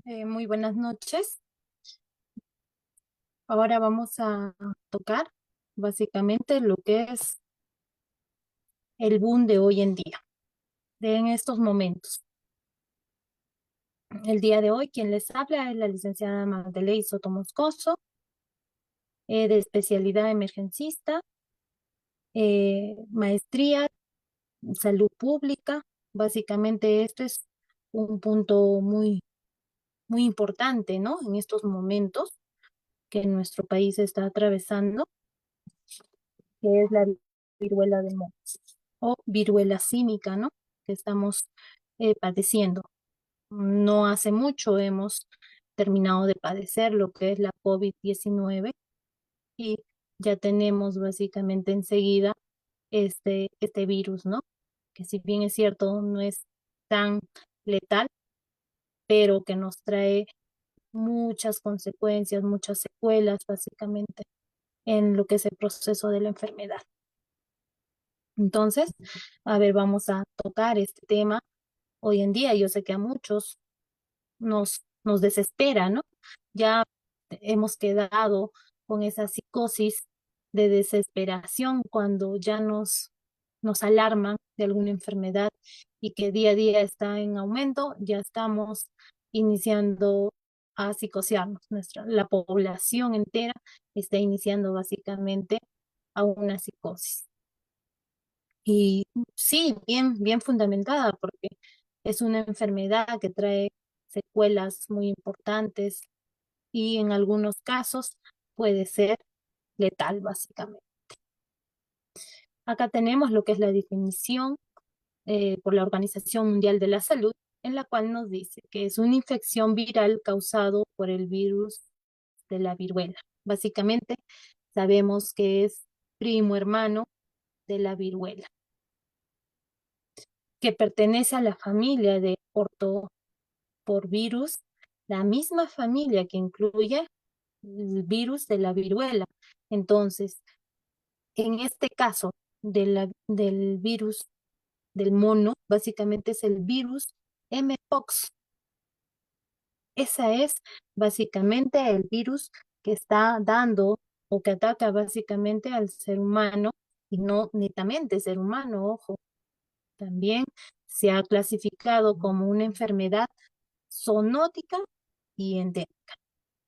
Muy buenas noches. Ahora vamos a tocar básicamente lo que es el boom de hoy en día, de en estos momentos. El día de hoy, quien les habla es la licenciada Magdalena Soto Moscoso, de especialidad emergencista, maestría en salud pública. Básicamente esto es un punto muy importante, ¿no? En estos momentos que nuestro país está atravesando, que es la viruela del mono o viruela símica, ¿no? Que estamos padeciendo. No hace mucho hemos terminado de padecer lo que es la COVID-19 y ya tenemos básicamente enseguida este virus, ¿no? Que si bien es cierto, no es tan letal, pero que nos trae muchas consecuencias, muchas secuelas, básicamente, en lo que es el proceso de la enfermedad. Entonces, a ver, vamos a tocar este tema. Hoy en día yo sé que a muchos nos desespera, ¿no? Ya hemos quedado con esa psicosis de desesperación cuando ya nos alarman de alguna enfermedad y que día a día está en aumento, ya estamos iniciando a psicosearnos. La población entera está iniciando básicamente a una psicosis. Y sí, bien fundamentada, porque es una enfermedad que trae secuelas muy importantes y en algunos casos puede ser letal, básicamente. Acá tenemos lo que es la definición por la Organización Mundial de la Salud, en la cual nos dice que es una infección viral causado por el virus de la viruela. Básicamente, sabemos que es primo hermano de la viruela, que pertenece a la familia de ortoporvirus, la misma familia que incluye el virus de la viruela. Entonces, en este caso del virus del mono, básicamente es el virus Mpox. Esa es básicamente el virus que está dando o que ataca básicamente al ser humano y no netamente ser humano, ojo. También se ha clasificado como una enfermedad zoonótica y endémica.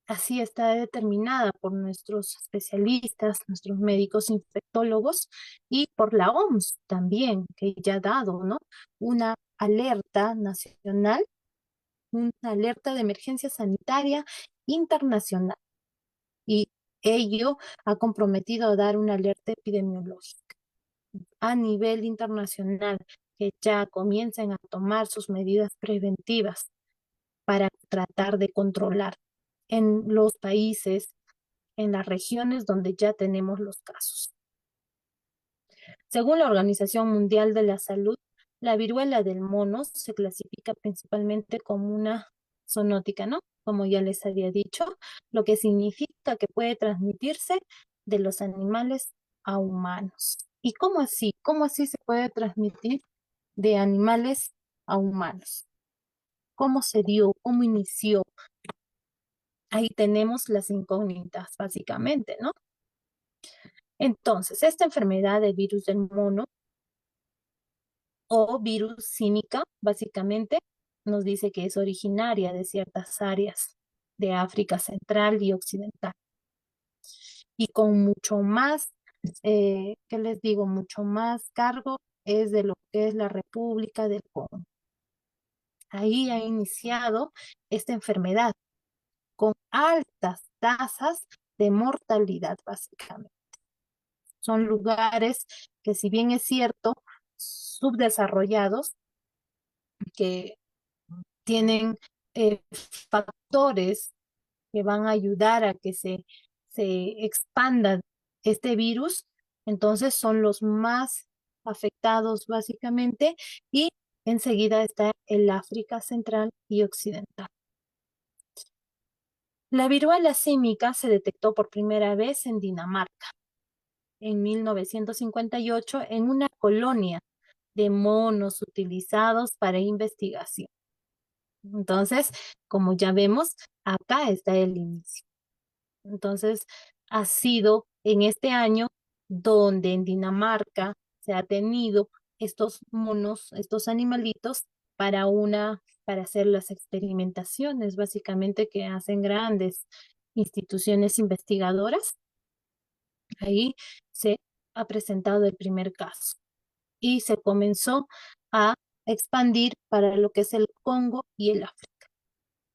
Así está determinada por nuestros especialistas, nuestros médicos infectólogos y por la OMS también, que ya ha dado, ¿no? Una alerta nacional, una alerta de emergencia sanitaria internacional. Y ello ha comprometido a dar una alerta epidemiológica a nivel internacional, que ya comiencen a tomar sus medidas preventivas para tratar de controlar en los países, en las regiones donde ya tenemos los casos. Según la Organización Mundial de la Salud, la viruela del mono se clasifica principalmente como una zoonótica, ¿no? Como ya les había dicho, lo que significa que puede transmitirse de los animales a humanos. ¿Y cómo así? ¿Cómo así se puede transmitir de animales a humanos? ¿Cómo se dio? ¿Cómo inició? Ahí tenemos las incógnitas, básicamente, ¿no? Entonces, esta enfermedad del virus del mono o virus símica, básicamente, nos dice que es originaria de ciertas áreas de África Central y Occidental. Y con mucho más, ¿qué les digo? Mucho más cargo es de lo que es la República del Congo. Ahí ha iniciado esta enfermedad con altas tasas de mortalidad, básicamente. Son lugares que, si bien es cierto, subdesarrollados, que tienen factores que van a ayudar a que se expanda este virus, entonces son los más afectados básicamente y enseguida está el África Central y Occidental. La viruela símica se detectó por primera vez en Dinamarca en 1958 en una colonia de monos utilizados para investigación. Entonces, como ya vemos, acá está el inicio. Entonces, ha sido en este año donde en Dinamarca se ha tenido estos monos, estos animalitos para hacer las experimentaciones, básicamente que hacen grandes instituciones investigadoras. Ahí se ha presentado el primer caso y se comenzó a expandir para lo que es el Congo y el África.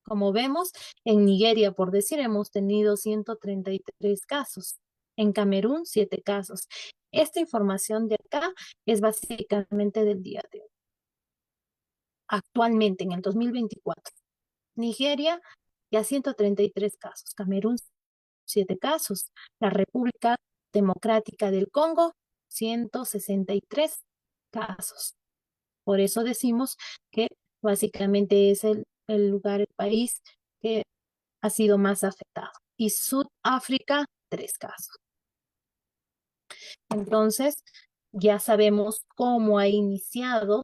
Como vemos, en Nigeria, por decir, hemos tenido 133 casos. En Camerún, 7 casos. Esta información de acá es básicamente del día de hoy. Actualmente, en el 2024, Nigeria ya 133 casos. Camerún, 7 casos. La República Democrática del Congo, 163 casos. Por eso decimos que básicamente es el lugar, el país que ha sido más afectado. Y Sudáfrica, 3 casos. Entonces, ya sabemos cómo ha iniciado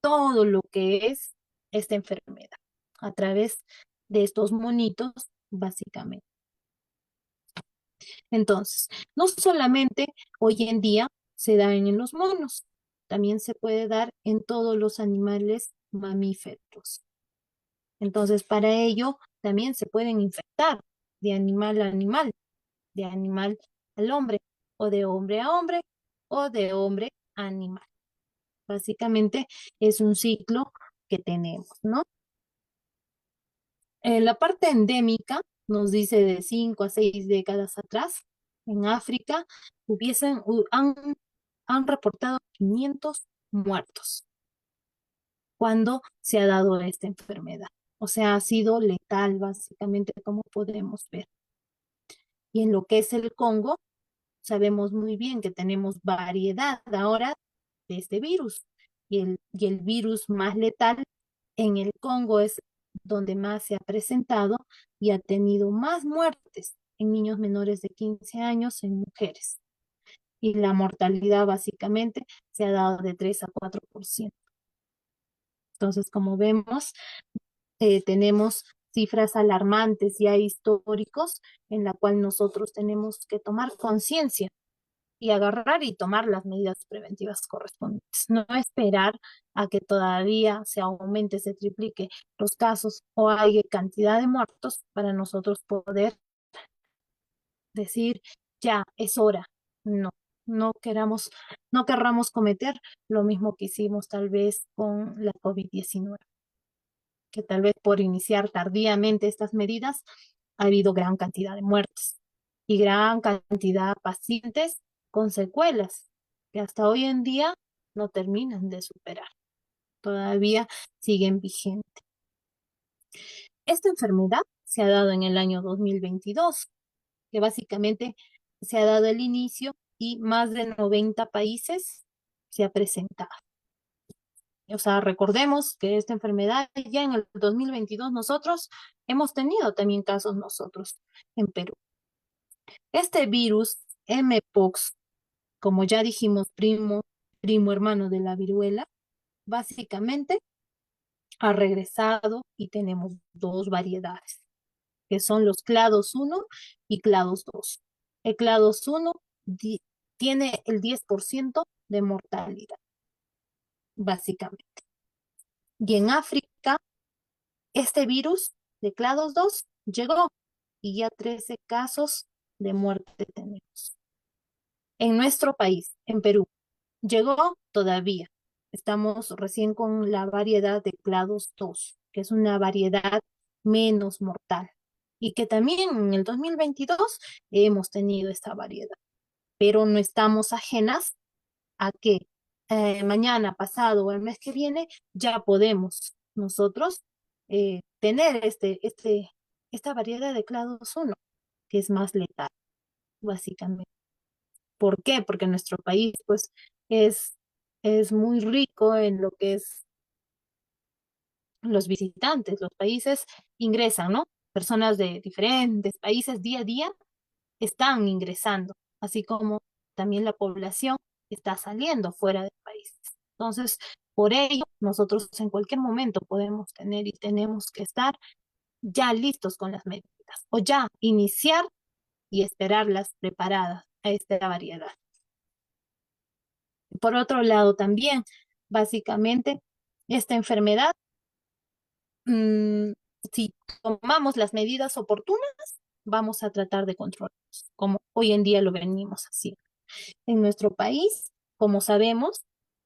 todo lo que es esta enfermedad a través de estos monitos, básicamente. Entonces, no solamente hoy en día se da en los monos, también se puede dar en todos los animales mamíferos. Entonces, para ello también se pueden infectar de animal a animal, de animal al hombre, o de hombre a hombre, o de hombre a animal. Básicamente es un ciclo que tenemos, ¿no? La parte endémica nos dice de 5 a 6 décadas atrás, en África han reportado 500 muertos cuando se ha dado esta enfermedad. O sea, ha sido letal, básicamente, como podemos ver. Y en lo que es el Congo, sabemos muy bien que tenemos variedad ahora de este virus. Y el virus más letal en el Congo es donde más se ha presentado y ha tenido más muertes en niños menores de 15 años, en mujeres. Y la mortalidad básicamente se ha dado de 3 a 4%. Entonces, como vemos, tenemos cifras alarmantes ya históricos en la cual nosotros tenemos que tomar conciencia y agarrar y tomar las medidas preventivas correspondientes. No esperar a que todavía se aumente, se triplique los casos o haya cantidad de muertos para nosotros poder decir, ya es hora. No, no queramos, no querramos cometer lo mismo que hicimos tal vez con la COVID-19, que tal vez por iniciar tardíamente estas medidas ha habido gran cantidad de muertes y gran cantidad de pacientes con secuelas que hasta hoy en día no terminan de superar, todavía siguen vigentes. Esta enfermedad se ha dado en el año 2022, que básicamente se ha dado el inicio y más de 90 países se ha presentado. O sea, recordemos que esta enfermedad ya en el 2022 nosotros hemos tenido también casos nosotros en Perú. Este virus Mpox, como ya dijimos, primo hermano de la viruela, básicamente ha regresado y tenemos dos variedades, que son los clados 1 y clados 2. El clados 1 tiene el 10% de mortalidad, básicamente. Y en África, este virus de clados 2 llegó y ya 13 casos de muerte tenemos. En nuestro país, en Perú, llegó todavía. Estamos recién con la variedad de clados 2, que es una variedad menos mortal. Y que también en el 2022 hemos tenido esta variedad. Pero no estamos ajenas a que mañana, pasado o el mes que viene ya podemos nosotros tener esta variedad de clados 1, que es más letal, básicamente. ¿Por qué? Porque nuestro país, pues, es, es muy rico en lo que es los visitantes. Los países ingresan, ¿no? Personas de diferentes países día a día están ingresando, así como también la población está saliendo fuera del país. Entonces, por ello, nosotros en cualquier momento podemos tener y tenemos que estar ya listos con las medidas o ya iniciar y esperarlas preparadas a esta variedad. Por otro lado, también, básicamente, esta enfermedad, mm, si tomamos las medidas oportunas, vamos a tratar de controlarlos, como hoy en día lo venimos haciendo. En nuestro país, como sabemos,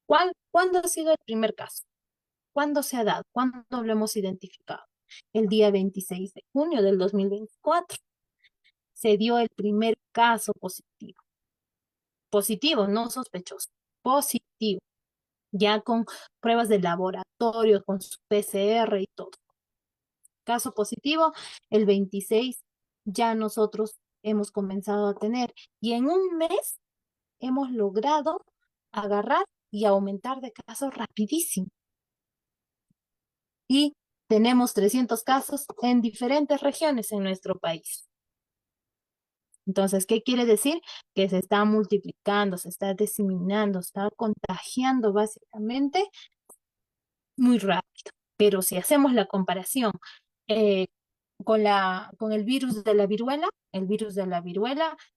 ¿cuándo ha sido el primer caso? ¿Cuándo se ha dado? ¿Cuándo lo hemos identificado? El día 26 de junio del 2024 se dio el primer caso positivo. Positivo, no sospechoso, positivo, ya con pruebas de laboratorio, con su PCR y todo. Caso positivo, el 26 ya nosotros hemos comenzado a tener y en un mes hemos logrado agarrar y aumentar de casos rapidísimo. Y tenemos 300 casos en diferentes regiones en nuestro país. Entonces, ¿qué quiere decir? Que se está multiplicando, se está diseminando, está contagiando básicamente muy rápido. Pero si hacemos la comparación eh, con el virus de la viruela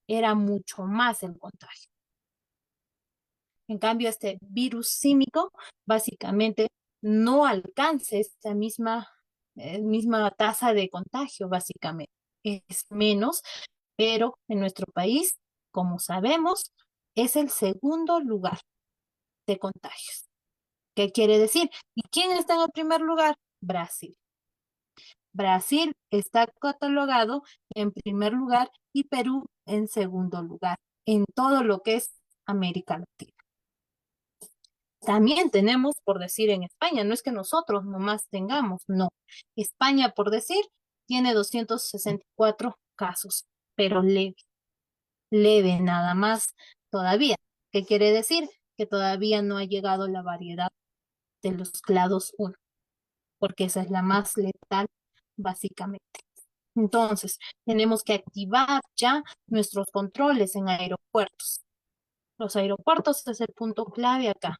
era mucho más el contagio. En cambio, este virus símico básicamente no alcanza esta misma tasa de contagio, básicamente. Es menos, pero en nuestro país, como sabemos, es el segundo lugar de contagios. ¿Qué quiere decir? ¿Y quién está en el primer lugar? Brasil. Brasil está catalogado en primer lugar y Perú en segundo lugar en todo lo que es América Latina. También tenemos, por decir, en España, no es que nosotros nomás tengamos, no. España, por decir, tiene 264 casos, pero leve nada más todavía. ¿Qué quiere decir? Que todavía no ha llegado la variedad de los clados 1, porque esa es la más letal, básicamente. Entonces, tenemos que activar ya nuestros controles en aeropuertos. Los aeropuertos es el punto clave acá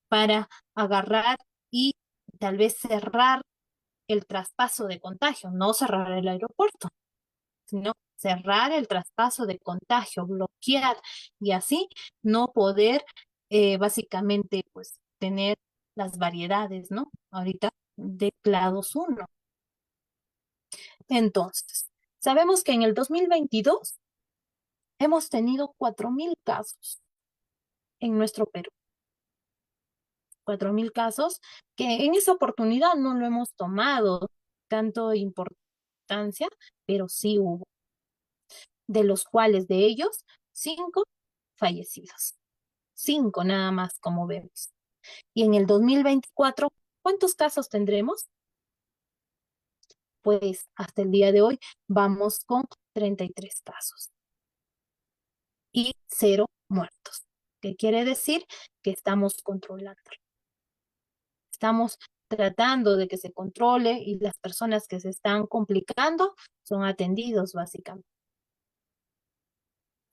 para agarrar y tal vez cerrar el traspaso de contagio, no cerrar el aeropuerto, sino cerrar el traspaso de contagio, bloquear y así no poder básicamente pues tener las variedades, ¿no? Ahorita de clados 1. Entonces, sabemos que en el 2022 hemos tenido 4.000 casos en nuestro Perú. 4.000 casos que en esa oportunidad no lo hemos tomado tanto importancia, pero sí hubo, de los cuales de ellos, 5 fallecidos. 5 nada más, como vemos. Y en el 2024, ¿cuántos casos tendremos? Pues hasta el día de hoy vamos con 33 casos y 0 muertos. ¿Qué quiere decir? Que estamos controlando. Estamos tratando de que se controle y las personas que se están complicando son atendidos básicamente.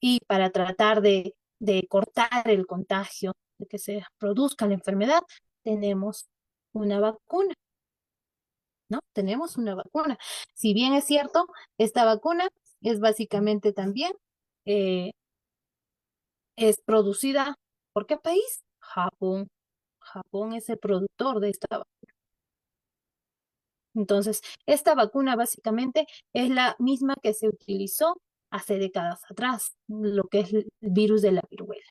Y para tratar de cortar el contagio, de que se produzca la enfermedad, tenemos una vacuna, ¿no? Tenemos una vacuna. Si bien es cierto, esta vacuna es básicamente también, eh, es producida, ¿por qué país? Japón. Japón es el productor de esta vacuna. Entonces, esta vacuna básicamente es la misma que se utilizó hace décadas atrás, lo que es el virus de la viruela,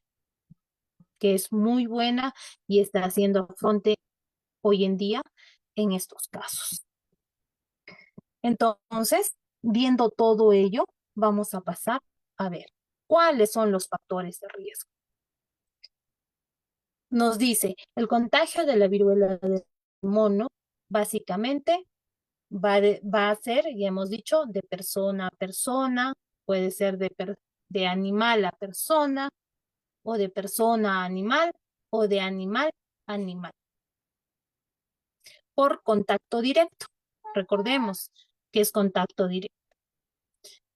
que es muy buena y está haciendo frente hoy en día en estos casos. Entonces, viendo todo ello, vamos a pasar a ver cuáles son los factores de riesgo. Nos dice, el contagio de la viruela del mono básicamente va a ser, ya hemos dicho, de persona a persona, puede ser de animal a persona, o de persona a animal, o de animal a animal, por contacto directo. Recordemos que es contacto directo.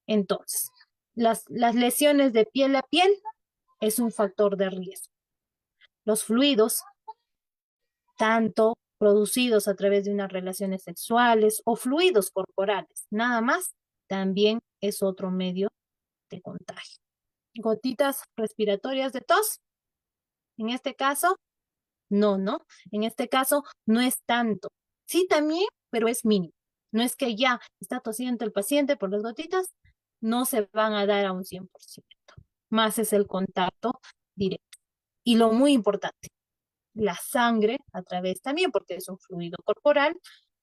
Entonces, las lesiones de piel a piel es un factor de riesgo. Los fluidos tanto producidos a través de unas relaciones sexuales o fluidos corporales, nada más, también es otro medio de contagio. Gotitas respiratorias de tos, en este caso, no. En este caso, no es tanto. Sí, también, pero es mínimo. No es que ya está tosiendo el paciente por las gotitas, no se van a dar a un 100%. Más es el contacto directo. Y lo muy importante, la sangre a través también, porque es un fluido corporal,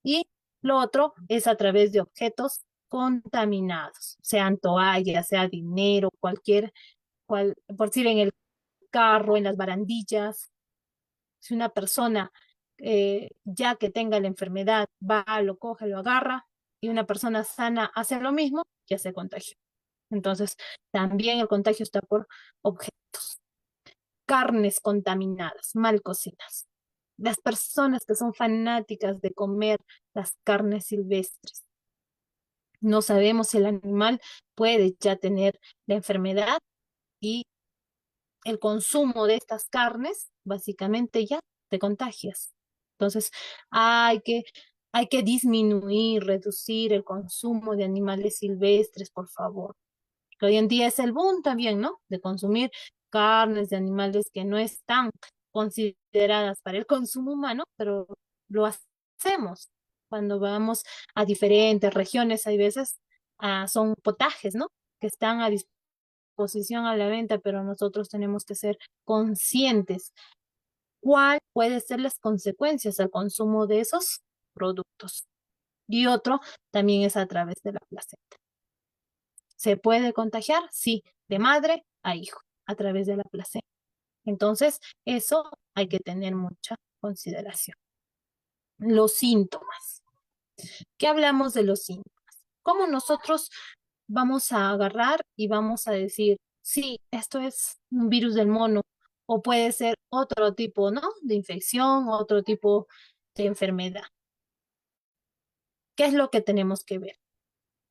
y lo otro es a través de objetos contaminados, sean toallas, sea dinero, por decir en el carro, en las barandillas. Si una persona, ya que tenga la enfermedad, va, lo coge, lo agarra, y una persona sana hace lo mismo, ya se contagió. Entonces, también el contagio está por objetos. Carnes contaminadas, mal cocidas. Las personas que son fanáticas de comer las carnes silvestres. No sabemos si el animal puede ya tener la enfermedad y el consumo de estas carnes, básicamente ya te contagias. Entonces, hay que, hay que disminuir, reducir el consumo de animales silvestres, por favor. Que hoy en día es el boom también, ¿no? De consumir carnes de animales que no están consideradas para el consumo humano, pero lo hacemos. Cuando vamos a diferentes regiones, hay veces son potajes, ¿no? Que están a disposición a la venta, pero nosotros tenemos que ser conscientes cuál puede ser las consecuencias al consumo de esos productos. Y otro también es a través de la placenta. ¿Se puede contagiar? Sí, de madre a hijo, a través de la placenta. Entonces, eso hay que tener mucha consideración. Los síntomas. ¿Qué hablamos de los síntomas? ¿Cómo nosotros vamos a agarrar y vamos a decir, sí, esto es un virus del mono, o puede ser otro tipo, ¿no? De infección, otro tipo de enfermedad? ¿Qué es lo que tenemos que ver?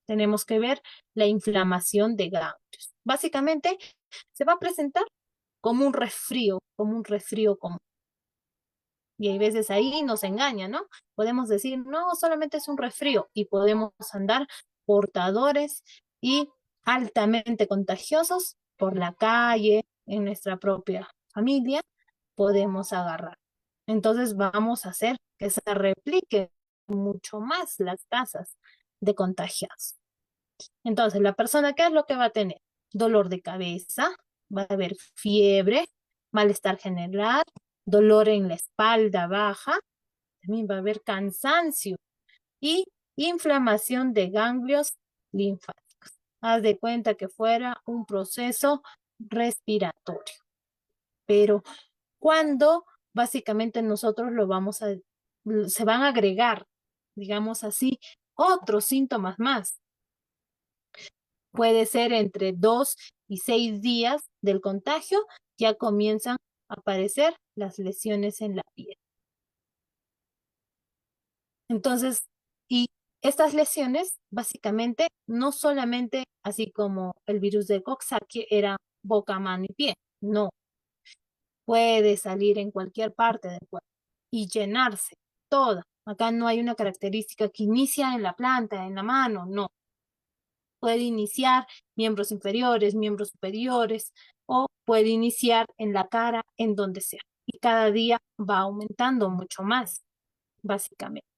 Tenemos que ver la inflamación de ganglios. Básicamente, se va a presentar como un resfrío común. Y hay veces ahí nos engaña, ¿no? Podemos decir, no, solamente es un resfrío y podemos andar portadores y altamente contagiosos por la calle, en nuestra propia familia, podemos agarrar. Entonces vamos a hacer que se replique mucho más las tasas de contagiados. Entonces, la persona, ¿qué es lo que va a tener? Dolor de cabeza, va a haber fiebre, malestar general, dolor en la espalda baja, también va a haber cansancio y inflamación de ganglios linfáticos. Haz de cuenta que fuera un proceso respiratorio. Pero cuando básicamente nosotros se van a agregar, digamos así, otros síntomas más. Puede ser entre 2 y 6 días del contagio, ya comienzan a aparecer las lesiones en la piel. Entonces, y estas lesiones, básicamente, no solamente así como el virus de Coxsackie era boca, mano y pie, no, puede salir en cualquier parte del cuerpo y llenarse toda. Acá no hay una característica que inicia en la planta, en la mano, no. Puede iniciar miembros inferiores, miembros superiores, o puede iniciar en la cara, en donde sea. Y cada día va aumentando mucho más, básicamente.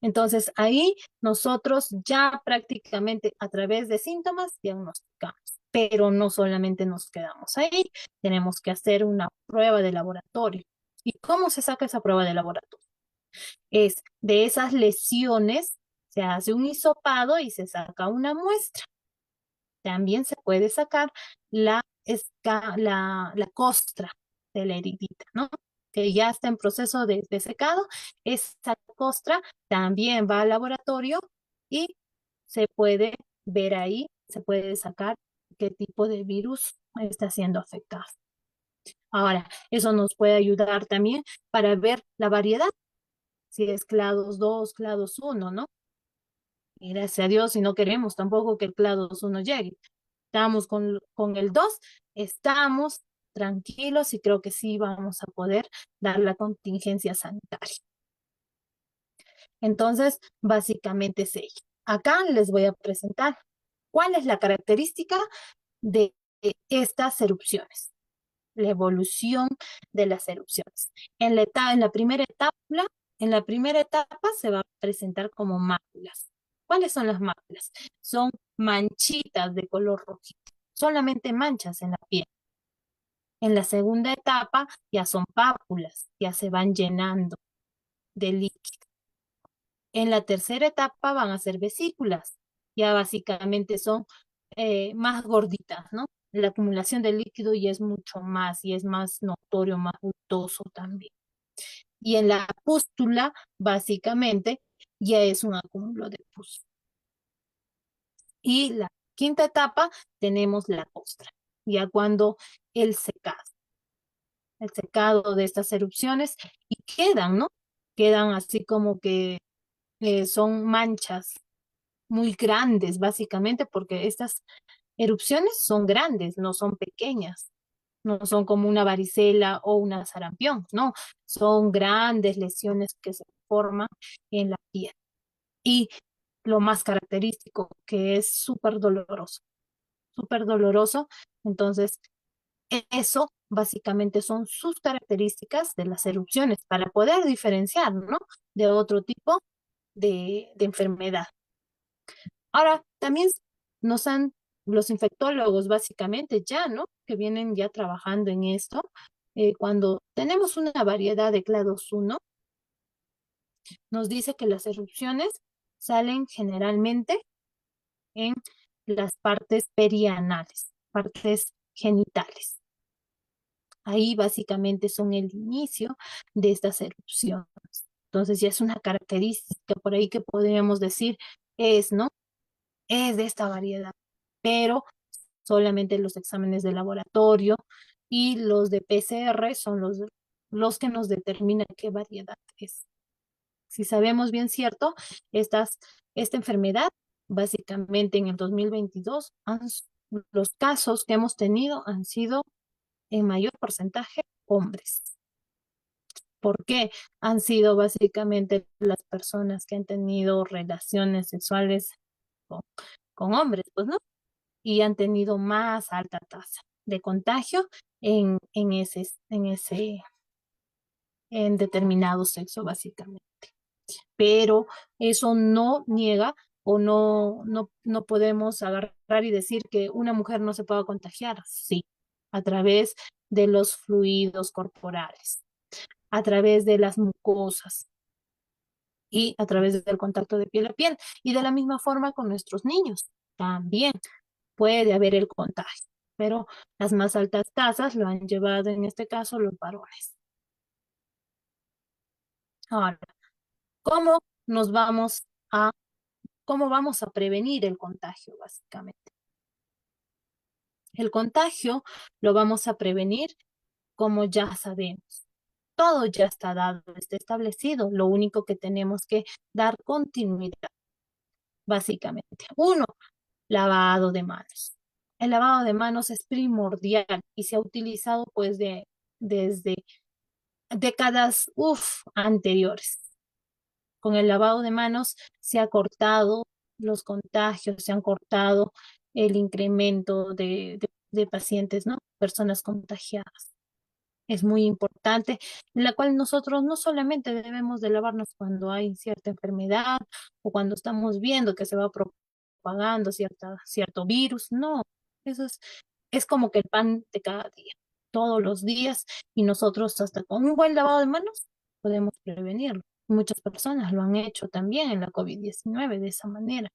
Entonces, ahí nosotros ya prácticamente a través de síntomas diagnosticamos, pero no solamente nos quedamos ahí, tenemos que hacer una prueba de laboratorio. ¿Y cómo se saca esa prueba de laboratorio? Es de esas lesiones, se hace un hisopado y se saca una muestra. También se puede sacar la costra de la heridita, ¿no? Que ya está en proceso de secado. Esa costra también va al laboratorio y se puede ver ahí, se puede sacar qué tipo de virus está siendo afectado. Ahora, eso nos puede ayudar también para ver la variedad, si es clados 2, clados 1, ¿no? Y gracias a Dios, y no queremos tampoco que el clados 1 llegue. Estamos con el 2, estamos tranquilos y creo que sí vamos a poder dar la contingencia sanitaria. Entonces, básicamente es ello. Acá les voy a presentar cuál es la característica de estas erupciones, la evolución de las erupciones. En la primera etapa se va a presentar como máculas. ¿Cuáles son las máculas? Son manchitas de color rojizo, solamente manchas en la piel. En la segunda etapa ya son pápulas, ya se van llenando de líquido. En la tercera etapa van a ser vesículas, ya básicamente son más gorditas, ¿no? La acumulación de líquido ya es mucho más y es más notorio, más gustoso también. Y en la pústula, básicamente, ya es un acúmulo de pus. Y la quinta etapa tenemos la costra, ya cuando el secado, el secado de estas erupciones y quedan, ¿no? Quedan así como que son manchas muy grandes, básicamente, porque estas erupciones son grandes, no son pequeñas, no son como una varicela o una sarampión, no, son grandes lesiones que se forman en la piel. Y lo más característico, que es súper doloroso, entonces eso básicamente son sus características de las erupciones para poder diferenciar, ¿no? De otro tipo de enfermedad. Ahora, también nos han, los infectólogos básicamente ya, ¿no? Que vienen ya trabajando en esto, cuando tenemos una variedad de clados 1, nos dice que las erupciones salen generalmente en las partes perianales, partes genitales. Ahí básicamente son el inicio de estas erupciones. Entonces ya es una característica por ahí que podríamos decir es, ¿no? Es de esta variedad, pero solamente los exámenes de laboratorio y los de PCR son los que nos determinan qué variedad es. Si sabemos bien cierto, esta enfermedad, básicamente en el 2022, los casos que hemos tenido han sido en mayor porcentaje hombres. ¿Por qué? Han sido básicamente las personas que han tenido relaciones sexuales con, con hombres, pues, ¿no? Y han tenido más alta tasa de contagio en en determinado sexo, básicamente. Pero eso no niega o no podemos agarrar y decir que una mujer no se pueda contagiar. Sí, a través de los fluidos corporales, a través de las mucosas y a través del contacto de piel a piel. Y de la misma forma con nuestros niños. También puede haber el contagio, pero las más altas tasas lo han llevado en este caso los varones. Ahora, ¿cómo nos vamos a, cómo vamos a prevenir el contagio, básicamente? El contagio lo vamos a prevenir como ya sabemos. Todo ya está dado, está establecido. Lo único que tenemos que dar continuidad, básicamente. Uno, lavado de manos. El lavado de manos es primordial y se ha utilizado pues desde décadas anteriores. Con el lavado de manos se ha cortado los contagios, se han cortado el incremento de pacientes, ¿no? Personas contagiadas. Es muy importante, en la cual nosotros no solamente debemos de lavarnos cuando hay cierta enfermedad o cuando estamos viendo que se va propagando cierto virus, no, eso es como que el pan de cada día, todos los días, y nosotros hasta con un buen lavado de manos podemos prevenirlo. Muchas personas lo han hecho también en la COVID-19 de esa manera.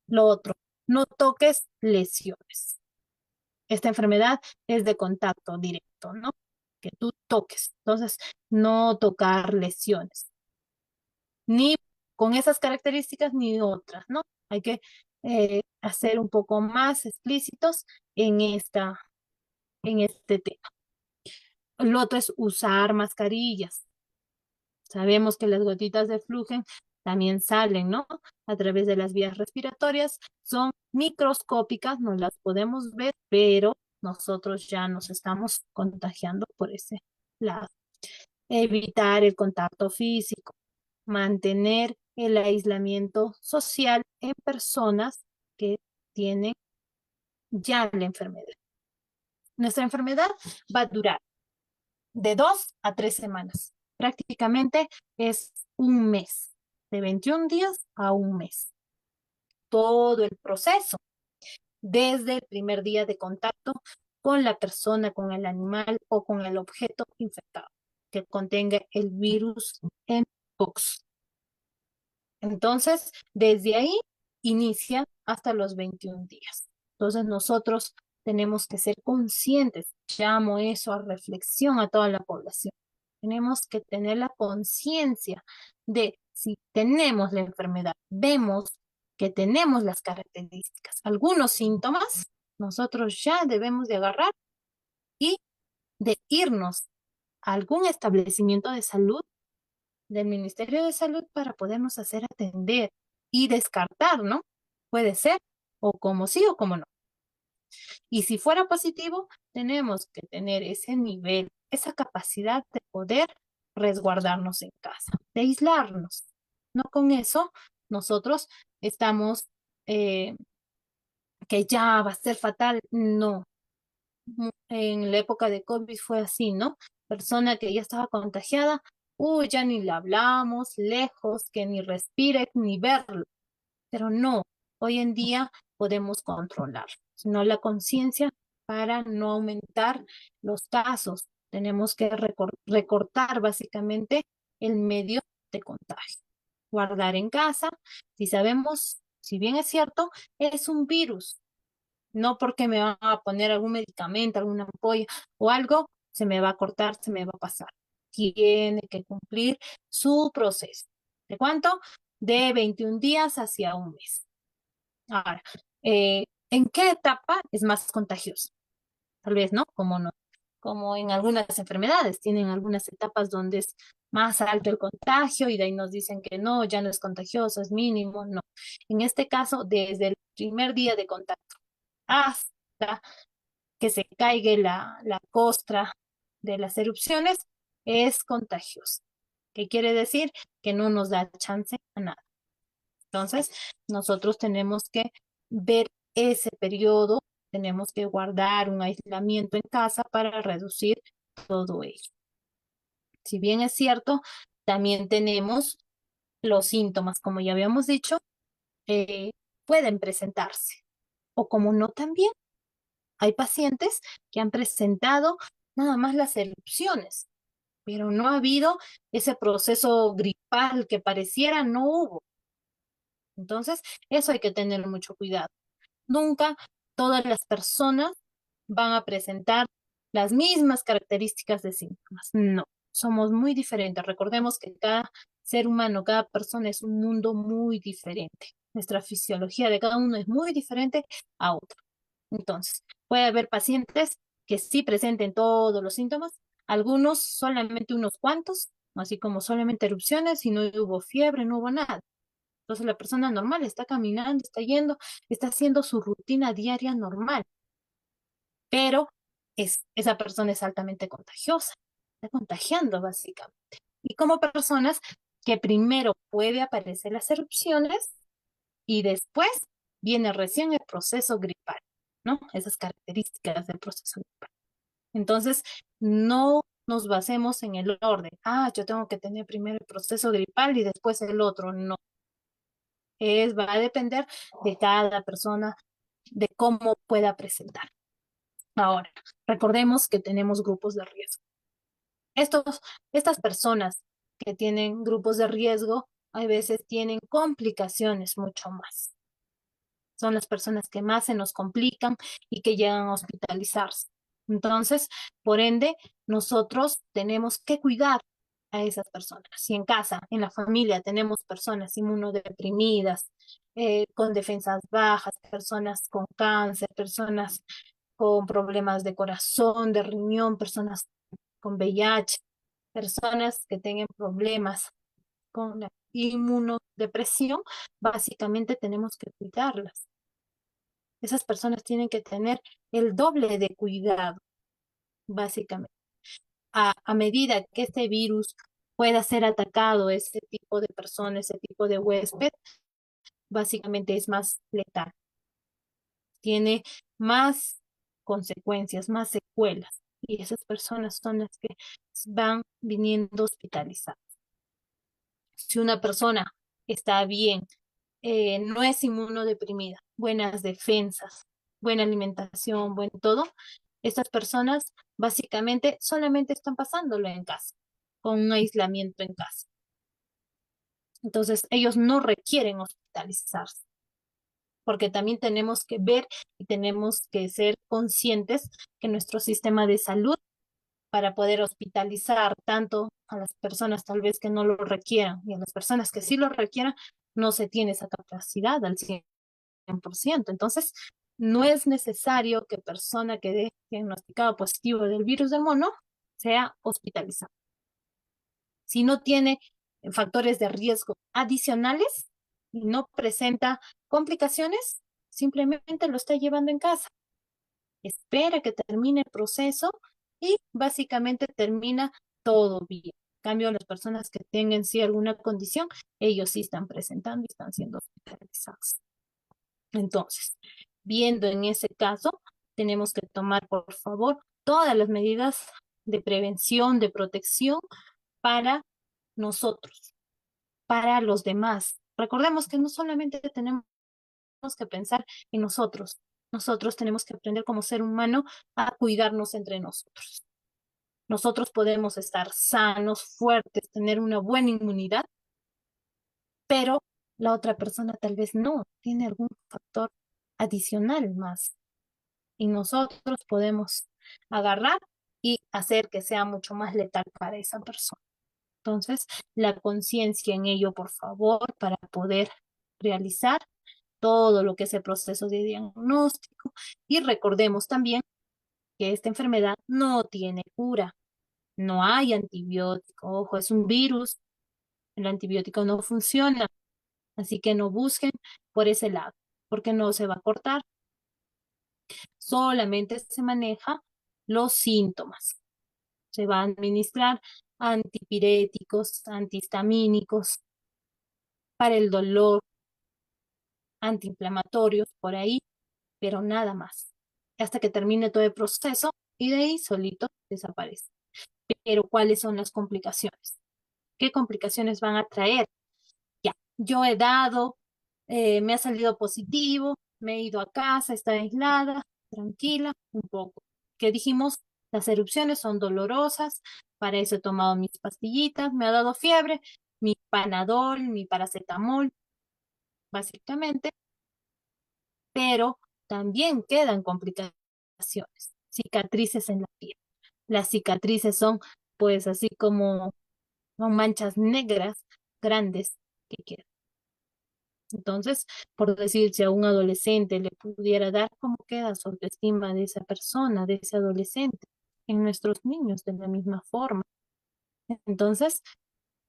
Lo otro, no toques lesiones. Esta enfermedad es de contacto directo, ¿no? Que tú toques. Entonces, no tocar lesiones, ni con esas características ni otras, ¿no? Hay que hacer un poco más explícitos en este tema. Lo otro es usar mascarillas. Sabemos que las gotitas de flujo también salen, ¿no? A través de las vías respiratorias. Son microscópicas, no las podemos ver, pero nosotros ya nos estamos contagiando por ese lado. Evitar el contacto físico, mantener el aislamiento social en personas que tienen ya la enfermedad. Nuestra enfermedad va a durar de 2 a 3 semanas. Prácticamente es un mes, de 21 días a un mes. Todo el proceso, desde el primer día de contacto con la persona, con el animal o con el objeto infectado que contenga el virus Mpox. Entonces, desde ahí inicia hasta los 21 días. Entonces, nosotros tenemos que ser conscientes. Llamo eso a reflexión a toda la población. Tenemos que tener la conciencia de si tenemos la enfermedad, vemos que tenemos las características, algunos síntomas, nosotros ya debemos de agarrar y de irnos a algún establecimiento de salud del Ministerio de Salud para podernos hacer atender y descartar, ¿no? Puede ser o como sí o como no. Y si fuera positivo, tenemos que tener ese nivel, esa capacidad de poder resguardarnos en casa, de aislarnos. No con eso, nosotros estamos, eh, que ya va a ser fatal. No, en la época de COVID fue así, ¿no? Persona que ya estaba contagiada, uy, ya ni le hablamos, lejos, que ni respire, ni verlo. Pero no, hoy en día podemos controlar, sino la conciencia para no aumentar los casos. Tenemos que recortar básicamente el medio de contagio. Guardar en casa, si sabemos, si bien es cierto, es un virus, no porque me van a poner algún medicamento, alguna ampolla o algo, se me va a cortar, se me va a pasar. Tiene que cumplir su proceso. ¿De cuánto? De 21 días hacia un mes. Ahora, ¿en qué etapa es más contagioso? Tal vez, ¿no? Como no, como en algunas enfermedades, tienen algunas etapas donde es más alto el contagio y de ahí nos dicen que no, ya no es contagioso, es mínimo, no. En este caso, desde el primer día de contacto hasta que se caiga la costra de las erupciones, es contagioso. ¿Qué quiere decir? Que no nos da chance a nada. Entonces, nosotros tenemos que ver ese periodo, tenemos que guardar un aislamiento en casa para reducir todo ello. Si bien es cierto, también tenemos los síntomas, como ya habíamos dicho, eh, pueden presentarse, o como no también. Hay pacientes que han presentado nada más las erupciones, pero no ha habido ese proceso gripal que pareciera, no hubo. Entonces, eso hay que tener mucho cuidado. Nunca todas las personas van a presentar las mismas características de síntomas. No, somos muy diferentes. Recordemos que cada ser humano, cada persona es un mundo muy diferente. Nuestra fisiología de cada uno es muy diferente a otro. Entonces, puede haber pacientes que sí presenten todos los síntomas, algunos solamente unos cuantos, así como solamente erupciones y no hubo fiebre, no hubo nada. Entonces la persona normal está caminando, está yendo, está haciendo su rutina diaria normal, pero esa persona es altamente contagiosa, está contagiando básicamente. Y como personas que primero puede aparecer las erupciones y después viene recién el proceso gripal, ¿no? Esas características del proceso gripal. Entonces, no nos basemos en el orden. Ah, yo tengo que tener primero el proceso gripal y después el otro. No, va a depender de cada persona, de cómo pueda presentar. Ahora, recordemos que tenemos grupos de riesgo. Estas personas que tienen grupos de riesgo, a veces tienen complicaciones mucho más. Son las personas que más se nos complican y que llegan a hospitalizarse. Entonces, por ende, nosotros tenemos que cuidar a esas personas. Si en casa, en la familia, tenemos personas inmunodeprimidas, con defensas bajas, personas con cáncer, personas con problemas de corazón, de riñón, personas con VIH, personas que tengan problemas con la inmunodepresión, básicamente tenemos que cuidarlas. Esas personas tienen que tener el doble de cuidado, básicamente. A medida que este virus pueda ser atacado, ese tipo de persona, ese tipo de huésped, básicamente es más letal, tiene más consecuencias, más secuelas, y esas personas son las que van viniendo hospitalizadas. Si una persona está bien, no es inmunodeprimida, buenas defensas, buena alimentación, buen todo, estas personas básicamente solamente están pasándolo en casa, con un aislamiento en casa. Entonces, ellos no requieren hospitalizarse, porque también tenemos que ver y tenemos que ser conscientes que nuestro sistema de salud, para poder hospitalizar tanto a las personas tal vez que no lo requieran y a las personas que sí lo requieran, no se tiene esa capacidad al 100%. Entonces, no es necesario que persona que dé diagnosticado positivo del virus del mono sea hospitalizada. Si no tiene factores de riesgo adicionales y no presenta complicaciones, simplemente lo está llevando en casa. Espera que termine el proceso y básicamente termina todo bien. En cambio, las personas que tengan sí alguna condición, ellos sí están presentando y están siendo hospitalizados. Entonces, viendo en ese caso, tenemos que tomar, por favor, todas las medidas de prevención, de protección para nosotros, para los demás. Recordemos que no solamente tenemos que pensar en nosotros, nosotros tenemos que aprender como ser humano a cuidarnos entre nosotros. Nosotros podemos estar sanos, fuertes, tener una buena inmunidad, pero la otra persona tal vez no, tiene algún factor adicional más. Y nosotros podemos agarrar y hacer que sea mucho más letal para esa persona. Entonces, la conciencia en ello, por favor, para poder realizar todo lo que es el proceso de diagnóstico. Y recordemos también que esta enfermedad no tiene cura, no hay antibiótico. Ojo, es un virus, el antibiótico no funciona, así que no busquen por ese lado, porque no se va a cortar, solamente se maneja los síntomas. Se va a administrar antipiréticos, antihistamínicos, para el dolor, antiinflamatorios, por ahí, pero nada más. Hasta que termine todo el proceso y de ahí solito desaparece. Pero ¿cuáles son las complicaciones? ¿Qué complicaciones van a traer? Ya, yo he dado, me ha salido positivo, me he ido a casa, está aislada, tranquila, un poco. ¿Qué dijimos? Las erupciones son dolorosas, para eso he tomado mis pastillitas, me ha dado fiebre, mi panadol, mi paracetamol, básicamente, pero también quedan complicaciones, cicatrices en la piel. Las cicatrices son, pues, así como son manchas negras grandes que quedan. Entonces, por decir, si a un adolescente le pudiera dar, ¿cómo queda su autoestima de esa persona, de ese adolescente? En nuestros niños de la misma forma. Entonces,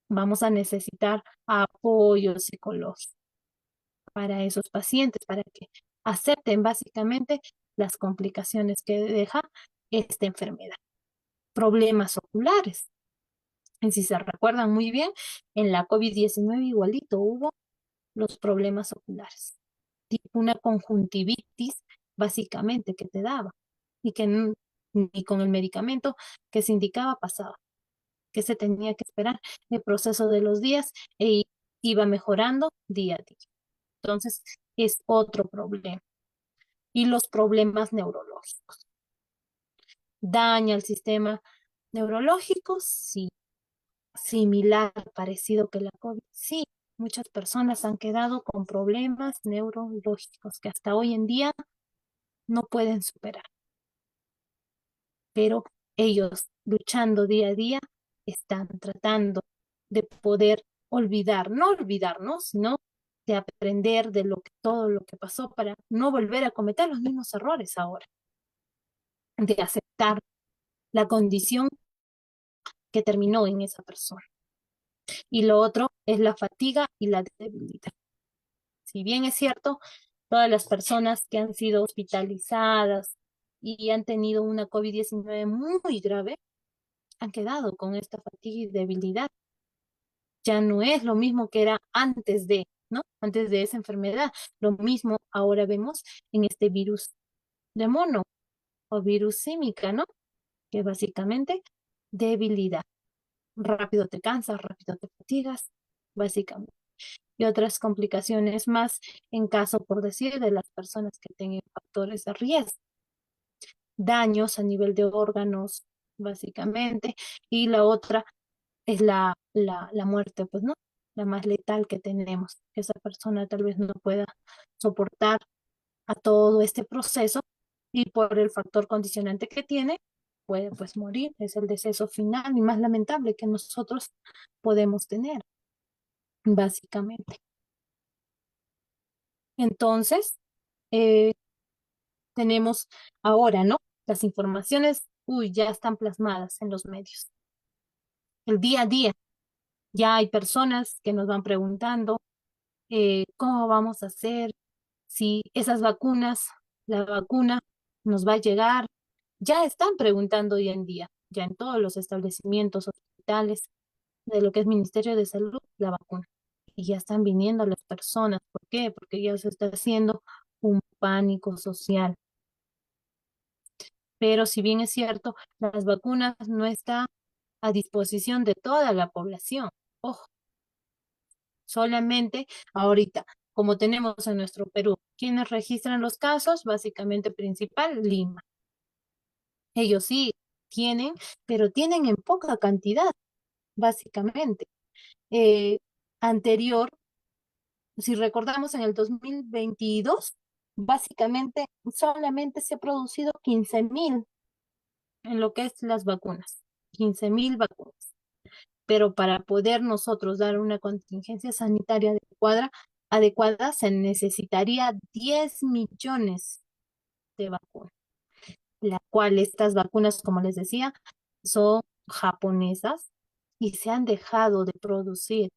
vamos a necesitar apoyo psicológico para esos pacientes, para que acepten básicamente las complicaciones que deja esta enfermedad. Problemas oculares. Y si se recuerdan muy bien, en la COVID-19 igualito hubo los problemas oculares, tipo una conjuntivitis básicamente que te daba y que ni con el medicamento que se indicaba pasaba, que se tenía que esperar el proceso de los días e iba mejorando día a día. Entonces, es otro problema. Y los problemas neurológicos. ¿Daña el sistema neurológico? Sí. Similar, parecido que la COVID. Sí, muchas personas han quedado con problemas neurológicos que hasta hoy en día no pueden superar, pero ellos luchando día a día están tratando de poder olvidar, no olvidarnos, sino de aprender de todo lo que pasó para no volver a cometer los mismos errores ahora, de aceptar la condición que terminó en esa persona. Y lo otro es la fatiga y la debilidad. Si bien es cierto, todas las personas que han sido hospitalizadas y han tenido una COVID-19 muy grave, han quedado con esta fatiga y debilidad. Ya no es lo mismo que era antes de, ¿no? Antes de esa enfermedad. Lo mismo ahora vemos en este virus de mono o virus símica, ¿no? Que básicamente debilidad. Rápido te cansas, rápido te fatigas, básicamente. Y otras complicaciones más en caso, por decir, de las personas que tengan factores de riesgo, daños a nivel de órganos, básicamente. Y la otra es la muerte, pues, ¿no? La más letal que tenemos, que esa persona tal vez no pueda soportar a todo este proceso y por el factor condicionante que tiene, puede pues morir. Es el deceso final y más lamentable que nosotros podemos tener, básicamente. Entonces, eh, tenemos ahora, ¿no? Las informaciones, uy, ya están plasmadas en los medios. El día a día, ya hay personas que nos van preguntando cómo vamos a hacer, si esas vacunas, la vacuna nos va a llegar. Ya están preguntando hoy en día, ya en todos los establecimientos hospitales de lo que es Ministerio de Salud, la vacuna. Y ya están viniendo las personas. ¿Por qué? Porque ya se está haciendo un pánico social. Pero si bien es cierto, las vacunas no están a disposición de toda la población. Ojo, solamente ahorita, como tenemos en nuestro Perú, quienes registran los casos, básicamente principal, Lima. Ellos sí tienen, pero tienen en poca cantidad, básicamente. Eh, Anterior, si recordamos en el 2022, básicamente solamente se ha producido 15.000 en lo que es las vacunas, 15.000 vacunas. Pero para poder nosotros dar una contingencia sanitaria adecuada se necesitaría 10 millones de vacunas, la cual estas vacunas, como les decía, son japonesas y se han dejado de producir.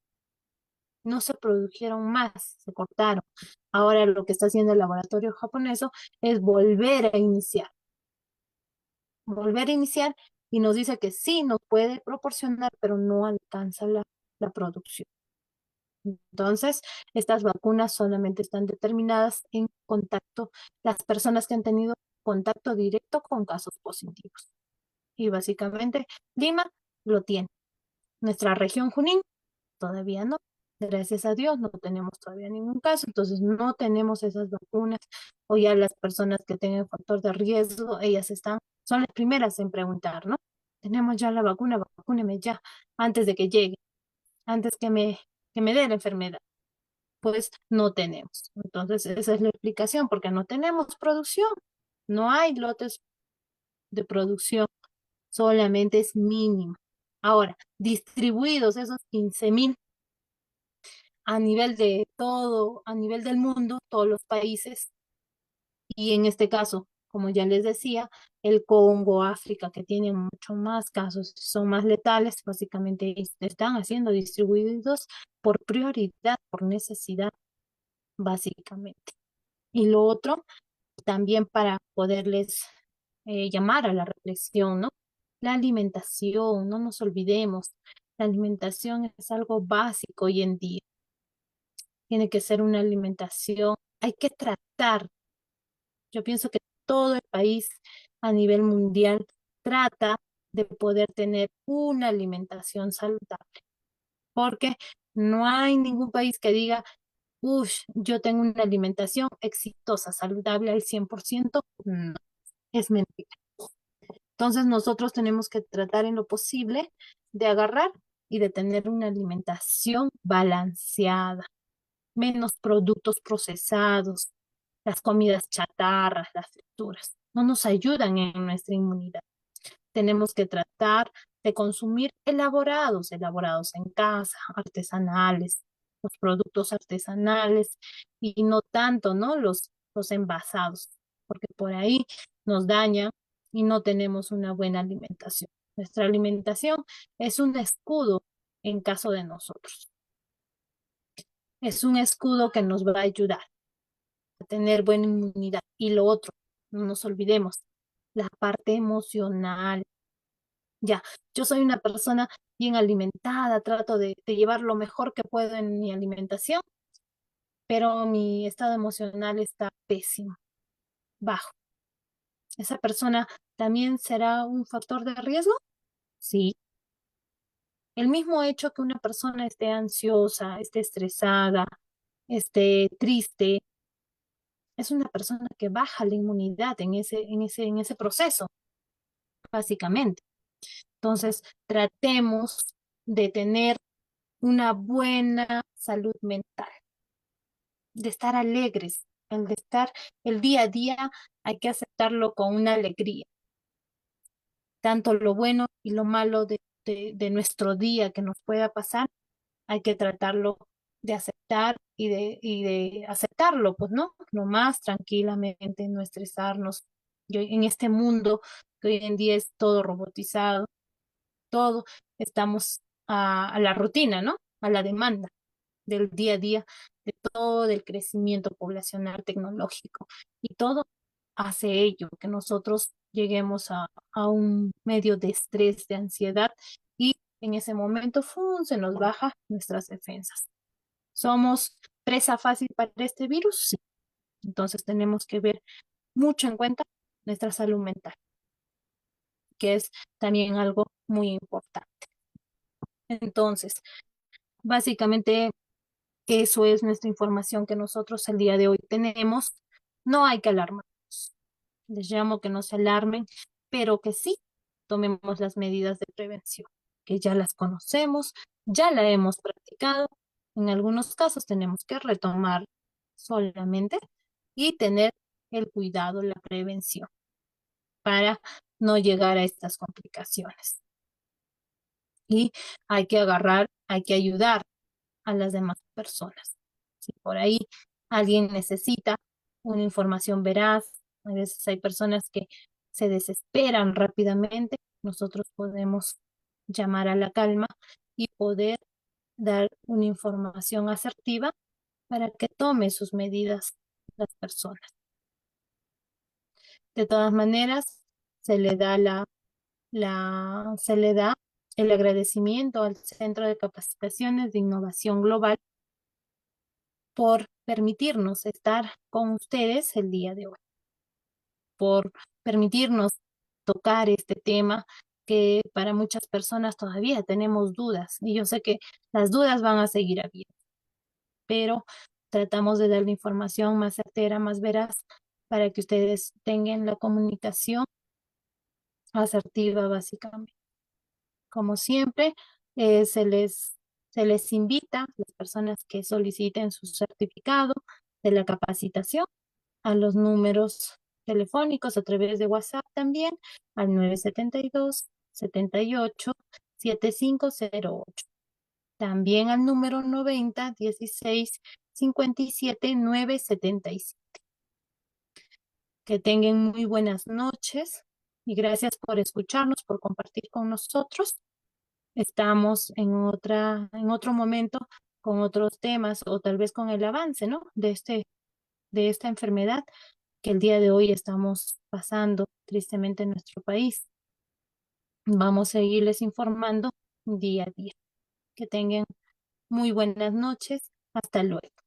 No se produjeron más, se cortaron. Ahora lo que está haciendo el laboratorio japonés es volver a iniciar y nos dice que sí nos puede proporcionar, pero no alcanza la producción. Entonces, estas vacunas solamente están determinadas en contacto, las personas que han tenido contacto directo con casos positivos. Y básicamente, Lima lo tiene. Nuestra región Junín todavía no. Gracias a Dios no tenemos todavía ningún caso, entonces no tenemos esas vacunas o ya las personas que tengan factor de riesgo, son las primeras en preguntar, ¿no? Tenemos ya la vacuna, vacúneme ya, antes de que llegue, antes que me dé la enfermedad. Pues no tenemos. Entonces esa es la explicación, porque no tenemos producción, no hay lotes de producción, solamente es mínima. Ahora, distribuidos esos 15.000 a nivel de todo, a nivel del mundo, todos los países, y en este caso, como ya les decía, el Congo, África, que tienen mucho más casos, son más letales, básicamente están siendo distribuidos por prioridad, por necesidad, básicamente. Y lo otro, también para poderles llamar a la reflexión, ¿no? La alimentación, no nos olvidemos, la alimentación es algo básico hoy en día. Tiene que ser una alimentación, hay que tratar. Yo pienso que todo el país a nivel mundial trata de poder tener una alimentación saludable, porque no hay ningún país que diga, uff, yo tengo una alimentación exitosa, saludable al 100%. No, es mentira. Entonces nosotros tenemos que tratar en lo posible de agarrar y de tener una alimentación balanceada, menos productos procesados, las comidas chatarras, las frituras, no nos ayudan en nuestra inmunidad. Tenemos que tratar de consumir elaborados en casa, artesanales, los productos artesanales y no tanto, ¿no? Los envasados, porque por ahí nos daña y no tenemos una buena alimentación. Nuestra alimentación es un escudo en caso de nosotros. Es un escudo que nos va a ayudar. a tener buena inmunidad. Y lo otro, no nos olvidemos, la parte emocional. Ya, yo soy una persona bien alimentada, trato de llevar lo mejor que puedo en mi alimentación, pero mi estado emocional está pésimo, bajo. ¿Esa persona también será un factor de riesgo? Sí. El mismo hecho que una persona esté ansiosa, esté estresada, esté triste, es una persona que baja la inmunidad en ese proceso, básicamente. Entonces, tratemos de tener una buena salud mental, de estar alegres, el de estar el día a día hay que aceptarlo con una alegría, tanto lo bueno y lo malo de nuestro día que nos pueda pasar, hay que tratarlo de aceptar y de aceptarlo, pues, ¿no? Lo más tranquilamente, no estresarnos. Yo, en este mundo que hoy en día es todo robotizado, todo estamos a la rutina, ¿no? A la demanda del día a día, de todo el crecimiento poblacional tecnológico. Y todo hace ello, que nosotros lleguemos a un medio de estrés, de ansiedad, y en ese momento ¡fum! Se nos baja nuestras defensas. ¿Somos presa fácil para este virus? Sí. Entonces tenemos que ver mucho en cuenta nuestra salud mental, que es también algo muy importante. Entonces, básicamente eso es nuestra información que nosotros el día de hoy tenemos. No hay que alarmarnos. Les llamo que no se alarmen, pero que sí tomemos las medidas de prevención, que ya las conocemos, ya la hemos practicado. En algunos casos tenemos que retomar solamente y tener el cuidado, la prevención para no llegar a estas complicaciones. Y hay que agarrar, hay que ayudar a las demás personas. Si por ahí alguien necesita una información veraz, a veces hay personas que se desesperan rápidamente, nosotros podemos llamar a la calma y poder dar una información asertiva para que tome sus medidas las personas. De todas maneras, se le da se le da el agradecimiento al Centro de Capacitaciones de Innovación Global por permitirnos estar con ustedes el día de hoy, por permitirnos tocar este tema que para muchas personas todavía tenemos dudas. Y yo sé que las dudas van a seguir habiendo, pero tratamos de dar la información más certera, más veraz, para que ustedes tengan la comunicación asertiva, básicamente. Como siempre, se les invita a las personas que soliciten su certificado de la capacitación a los números telefónicos a través de WhatsApp también al 972-78-7508. También al número 90-16-57-977. Que tengan muy buenas noches y gracias por escucharnos, por compartir con nosotros. Estamos en otro momento con otros temas o tal vez con el avance, ¿no? De esta enfermedad que el día de hoy estamos pasando tristemente en nuestro país. Vamos a seguirles informando día a día. Que tengan muy buenas noches. Hasta luego.